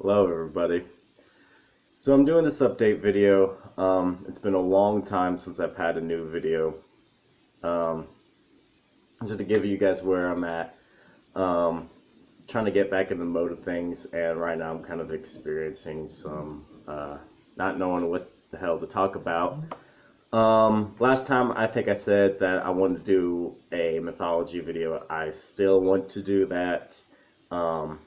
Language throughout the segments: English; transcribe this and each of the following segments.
Hello everybody. So I'm doing this update video. It's been a long time since I've had a new video. Um, just to give you guys where I'm at. Um, Trying to get back in the mode of things, and right now I'm kind of experiencing some not knowing what the hell to talk about. Last time I think I said that I wanted to do a mythology video. I still want to do that. Um,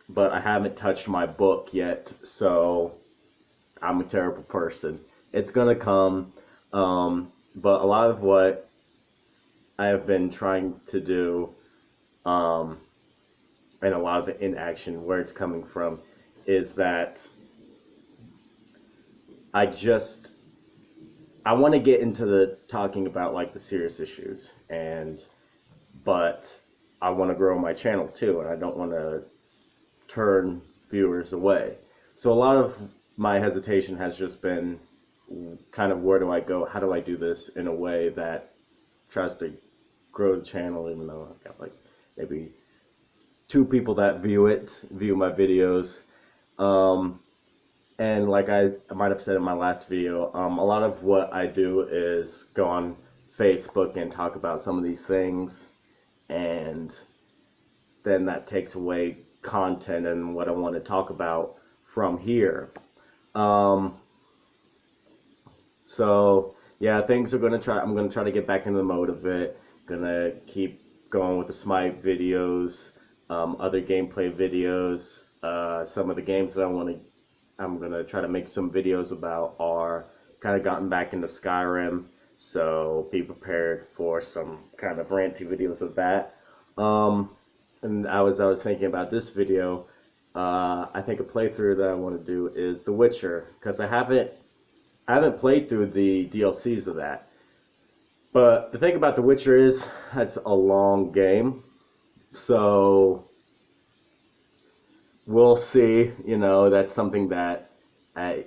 but I haven't touched my book yet, so I'm a terrible person. It's gonna come, but a lot of what I have been trying to do, um, and a lot of the inaction, where it's coming from, is that I just I want to get into the talking about like the serious issues, but I want to grow my channel too, and I don't want to turn viewers away. So a lot of my hesitation has just been kind of where do I go? How do I do this in a way that tries to grow the channel, even though I've got like maybe two people that view my videos. Um, and like I might have said in my last video, a lot of what I do is go on Facebook and talk about some of these things, and then that takes away content and what I want to talk about from here. Um, so yeah, things are gonna try. I'm gonna try to get back into the mode of it. Gonna keep going with the Smite videos, other gameplay videos. Some of the games that I'm gonna try to make some videos about are kind of gotten back into Skyrim. So be prepared for some kind of ranty videos of that. Um, and I was thinking about this video. I think a playthrough that I want to do is The Witcher, because I haven't played through the DLCs of that. But the thing about The Witcher is it's a long game, so we'll see. That's something that I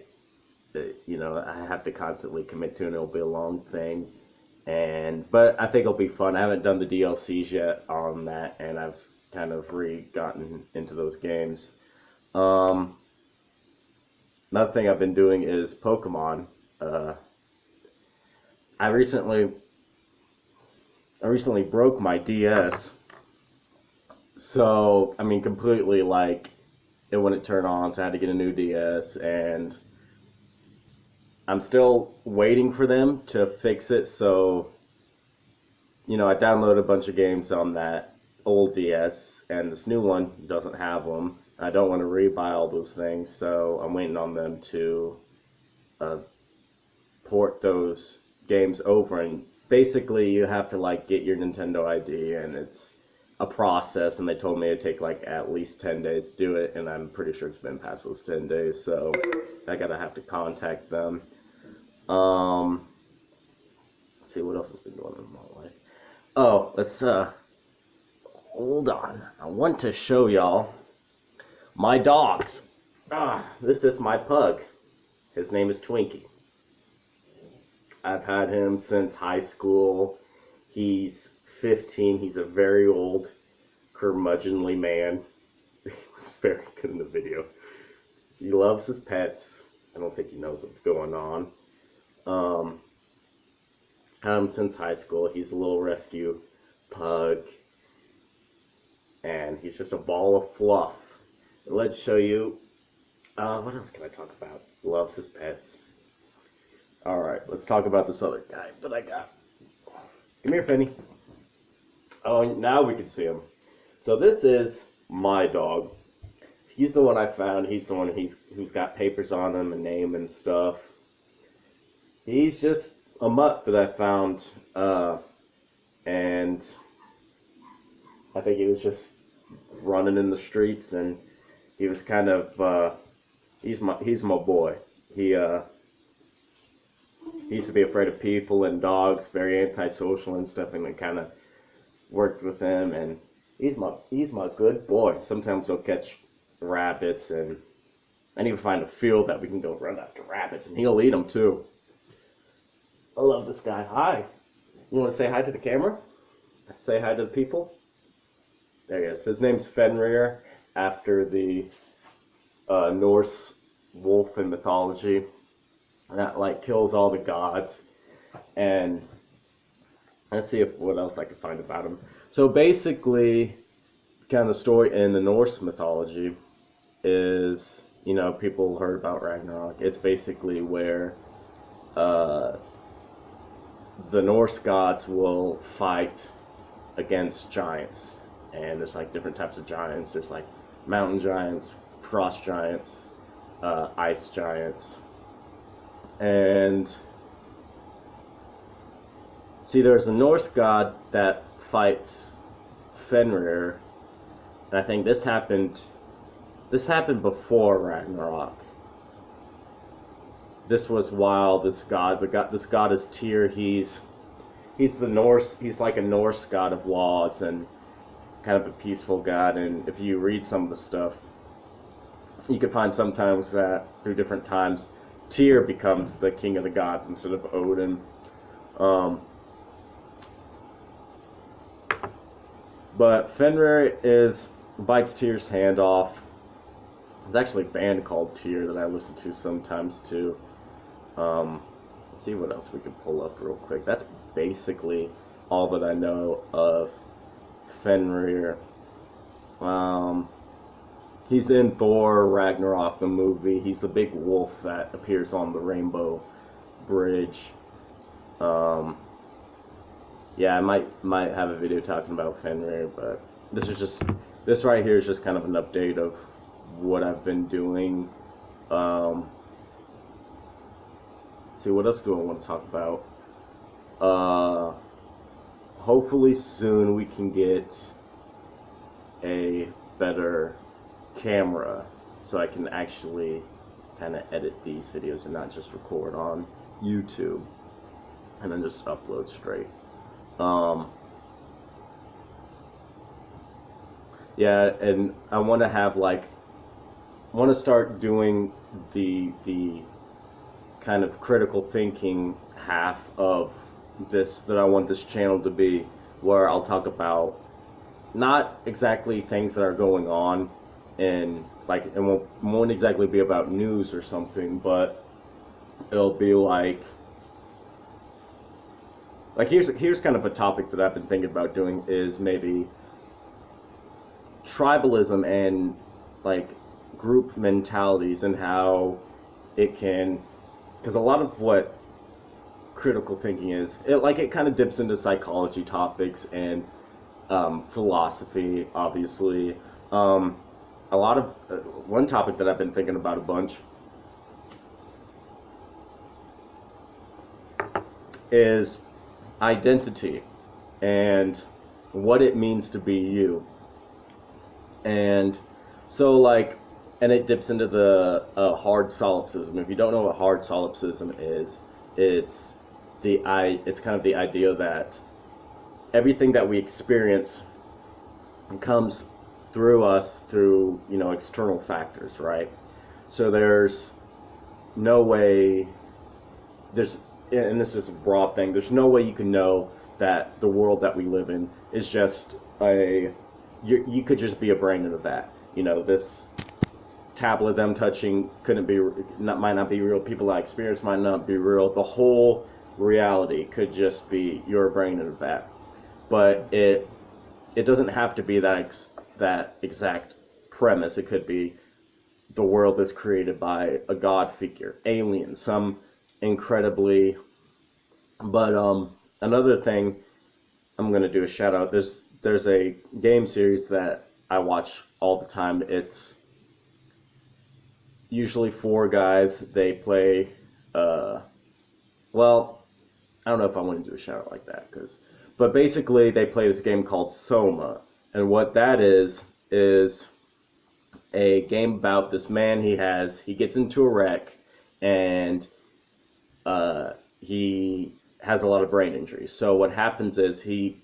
I have to constantly commit to, and it'll be a long thing. But I think it'll be fun. I haven't done the DLCs yet on that, and I've kind of gotten into those games. Um, Another thing I've been doing is Pokemon. Uh, I recently I recently broke my DS, so I mean completely like it wouldn't turn on, so I had to get a new DS, and I'm still waiting for them to fix it. So I downloaded a bunch of games on that old DS, and this new one doesn't have them. I don't want to rebuy all those things, so I'm waiting on them to uh, port those games over. And basically, you have to like get your Nintendo ID, and it's a process. And they told me it'd take like at least 10 days to do it, and I'm pretty sure it's been past those 10 days. So I gotta have to contact them. Let's see what else has been going on in my life. Oh, let's hold on. I want to show y'all my dogs. This is my pug. His name is Twinkie. I've had him since high school. He's 15. He's a very old, curmudgeonly man. He was very good in the video. He loves his pets. I don't think he knows what's going on. Had him since high school. He's a little rescue pug, and he's just a ball of fluff. Let's show you. What else can I talk about? Loves his pets. Alright, let's talk about this other guy that I got. Come here, Finny. Oh, now we can see him. So this is my dog. He's the one I found. He's the one who's got papers on him, a name and stuff. He's just a mutt that I found, and I think he was just running in the streets, and he was kind of he's my boy. He used to be afraid of people and dogs, very antisocial and stuff, and I kind of worked with him, and he's my good boy. Sometimes he'll catch rabbits, and I need to find a field that we can go run after rabbits, and he'll eat them too. I love this guy. Hi. You want to say hi to the camera? Say hi to the people? There he is. His name's Fenrir, after the Norse wolf in mythology that like kills all the gods. And let's see if what else I can find about him. So basically, kind of the story in the Norse mythology is, people heard about Ragnarok. It's basically where uh, the Norse gods will fight against giants, and there's like different types of giants. There's like mountain giants, frost giants, ice giants, and see, there's a Norse god that fights Fenrir, and I think this happened. This happened before Ragnarok. This was while this god is Tyr. He's the Norse. He's like a Norse god of laws and kind of a peaceful god. And if you read some of the stuff, you can find sometimes that through different times, Tyr becomes the king of the gods instead of Odin. But Fenrir bites Tyr's hand off. There's actually a band called Tyr that I listen to sometimes too. Let's see what else we can pull up real quick. That's basically all that I know of Fenrir. He's in Thor Ragnarok, the movie. He's the big wolf that appears on the Rainbow Bridge. Yeah, I might have a video talking about Fenrir, but this right here is just kind of an update of what I've been doing. See, what else do I want to talk about? Hopefully soon we can get a better camera so I can actually kind of edit these videos and not just record on YouTube and then just upload straight. Yeah, and I want to start doing the kind of critical thinking half of this that I want this channel to be, where I'll talk about not exactly things that are going on and it won't exactly be about news or something, but it'll be like here's kind of a topic that I've been thinking about doing, is maybe tribalism and like group mentalities and how it can, because a lot of what critical thinking is, it kind of dips into psychology topics and philosophy, obviously. A lot of one topic that I've been thinking about a bunch is identity and what it means to be you. And so and it dips into the hard solipsism. If you don't know what hard solipsism is, it's kind of the idea that everything that we experience comes through us through external factors, right? So there's no way and this is a broad thing, there's no way you can know that the world that we live in is just you could just be a brain in a vat. This tablet them touching might not be real. People I experience might not be real. The whole reality could just be your brain in a vat. But it doesn't have to be that exact premise. It could be the world is created by a god figure, aliens, some incredibly. But another thing, I'm gonna do a shout out. There's a game series that I watch all the time. It's usually 4 guys. They play. Well, I don't know if I want to do a shout out like that, but basically they play this game called Soma, and what that is a game about this man. He gets into a wreck, and he has a lot of brain injuries. So what happens is he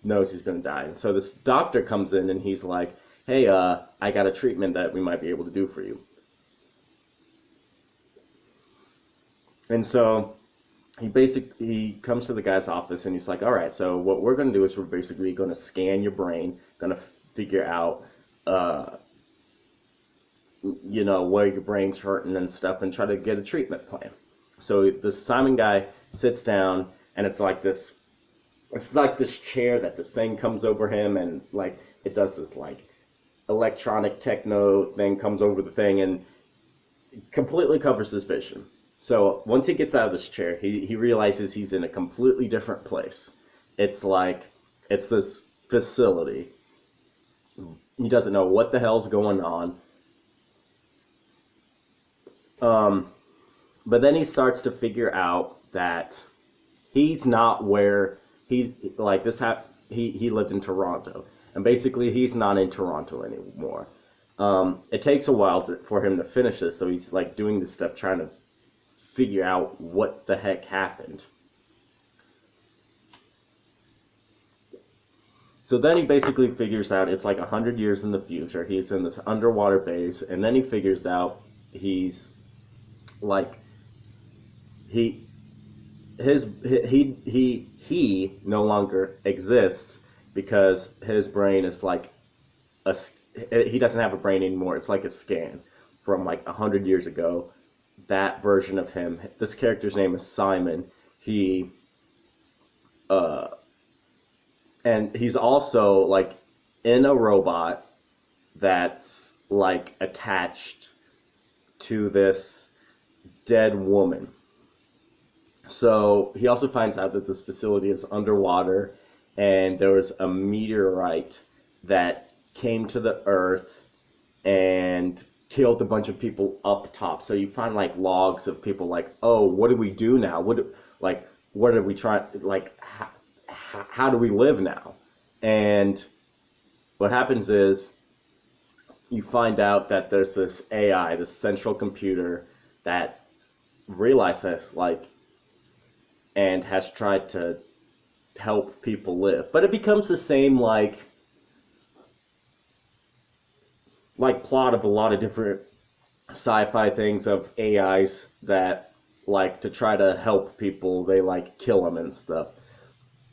knows he's going to die. And so this doctor comes in and he's like, hey, I got a treatment that we might be able to do for you. And so he comes to the guy's office and he's like, all right, so what we're going to do is we're basically going to scan your brain, going to figure out where your brain's hurting and stuff, and try to get a treatment plan. So the Simon guy sits down, and it's like this chair that this thing comes over him, and like it does this like electronic techno thing comes over the thing and completely covers his vision. So once he gets out of this chair, he realizes he's in a completely different place. It's like it's this facility. He doesn't know what the hell's going on. But then he starts to figure out that he's not where he's like this. He lived in Toronto, and basically he's not in Toronto anymore. It takes a while for him to finish this, so he's like doing this stuff, trying to figure out what the heck happened. So then he basically figures out it's like 100 years in the future. He's in this underwater base, and then he figures out he's like he he no longer exists because his brain is like he doesn't have a brain anymore. It's like a scan from like 100 years ago. That version of him. This character's name is Simon. He and he's also like in a robot that's like attached to this dead woman. So he also finds out that this facility is underwater, and there was a meteorite that came to the earth and killed a bunch of people up top. So you find like logs of people like, oh, what do we do now? What are we trying, like, how do we live now? And what happens is you find out that there's this AI, this central computer that realizes like and has tried to help people live. But it becomes the same like plot of a lot of different sci-fi things of AIs that like to try to help people, they like kill them and stuff.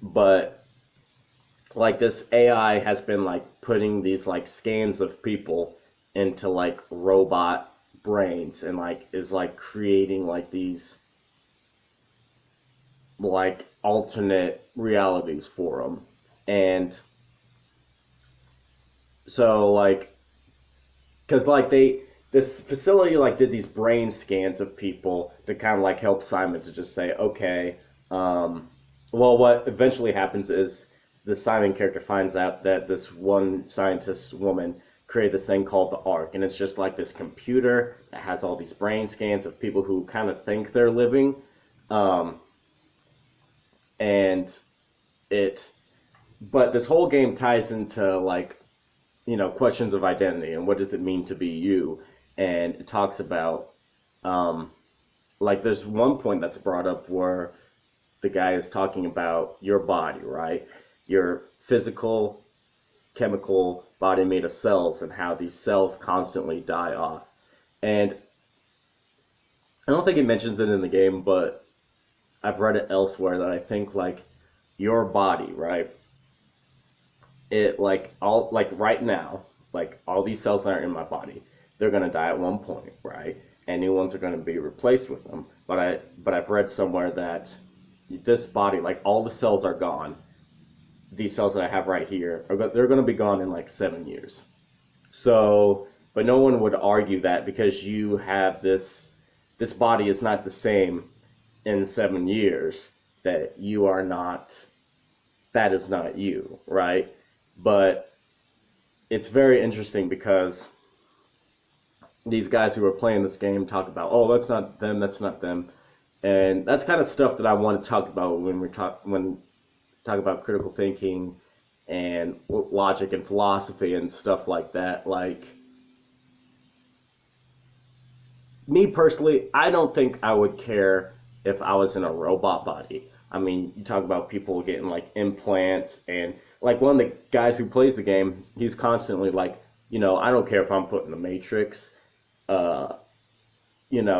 But like this AI has been like putting these like scans of people into like robot brains and like is like creating like these like alternate realities for them. And so like because like this facility like did these brain scans of people to kind of like help Simon to just say, okay, well, what eventually happens is the Simon character finds out that this one scientist woman created this thing called the Ark, and it's just like this computer that has all these brain scans of people who kind of think they're living, and it, but this whole game ties into like questions of identity and what does it mean to be you, and it talks about like there's one point that's brought up where the guy is talking about your body, right? Your physical, chemical body made of cells and how these cells constantly die off. And I don't think it mentions it in the game, but I've read it elsewhere that I think like your body, right? It like all like right now, like all these cells that are in my body, they're gonna die at one point, right? And new ones are gonna be replaced with them. But I've read somewhere that this body, like all the cells are gone. These cells that I have right here, they're going to be gone in like 7 years. So, but no one would argue that because you have this body is not the same in 7 years, that you are not, that is not you, right? But it's very interesting because these guys who are playing this game talk about, oh, that's not them, that's not them. And that's kind of stuff that I want to talk about when we talk about critical thinking and logic and philosophy and stuff like that. Like me personally, I don't think I would care if I was in a robot body. I mean, you talk about people getting like implants, and like one of the guys who plays the game, he's constantly like, I don't care if I'm put in the Matrix. Uh,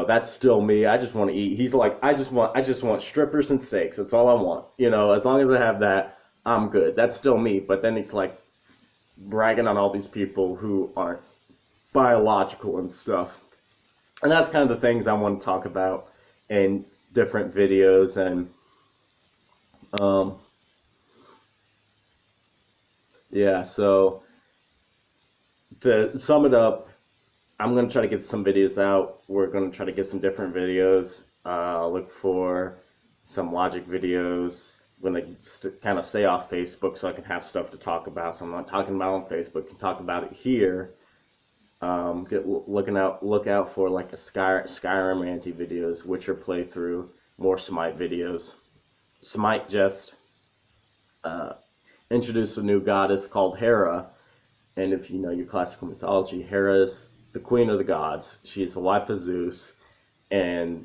that's still me. I just want to eat. He's like, I just want strippers and steaks. That's all I want. As long as I have that, I'm good. That's still me. But then he's like bragging on all these people who aren't. biological and stuff. And that's kind of the things I want to talk about in different videos. And um, yeah, so to sum it up, I'm going to try to get some videos out. We're going to try to get some different videos. Look for some logic videos. I'm going to kind of stay off Facebook so I can have stuff to talk about. So I'm not talking about on Facebook. I can talk about it here. Look out for like a Skyrim anti videos, Witcher playthrough, more Smite videos. Smite just uh, introduced a new goddess called Hera, and if you know your classical mythology, Hera is the queen of the gods. She's the wife of Zeus, and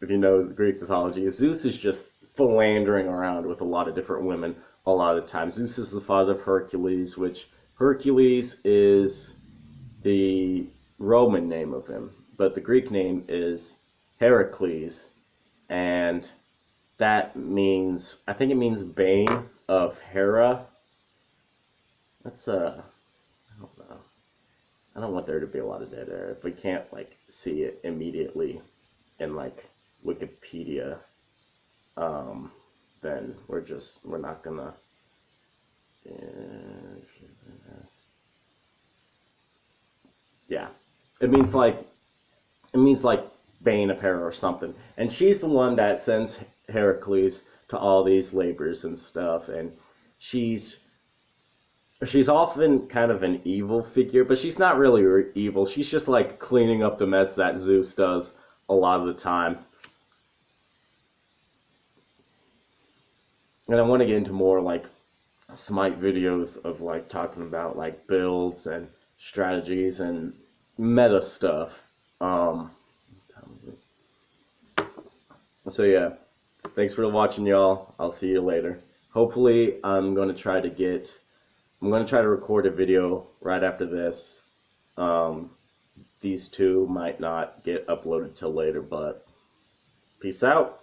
if you know Greek mythology, Zeus is just philandering around with a lot of different women a lot of the time. Zeus is the father of Hercules, which Hercules is the Roman name of him, but the Greek name is Heracles, and that means, I think it means bane of Hera. That's I don't know. I don't want there to be a lot of dead air. If we can't like see it immediately in like Wikipedia, um, then we're not gonna. Yeah, it means like it means like bane of Hera or something. And she's the one that sends Heracles to all these labors and stuff. And she's she's often kind of an evil figure, but she's not really evil. She's just like cleaning up the mess that Zeus does a lot of the time. And I want to get into more like Smite videos of like talking about like builds and strategies and meta stuff. Um, so yeah, thanks for watching, y'all. I'll see you later. Hopefully, I'm going to try to record a video right after this. Um, these two might not get uploaded till later, but peace out.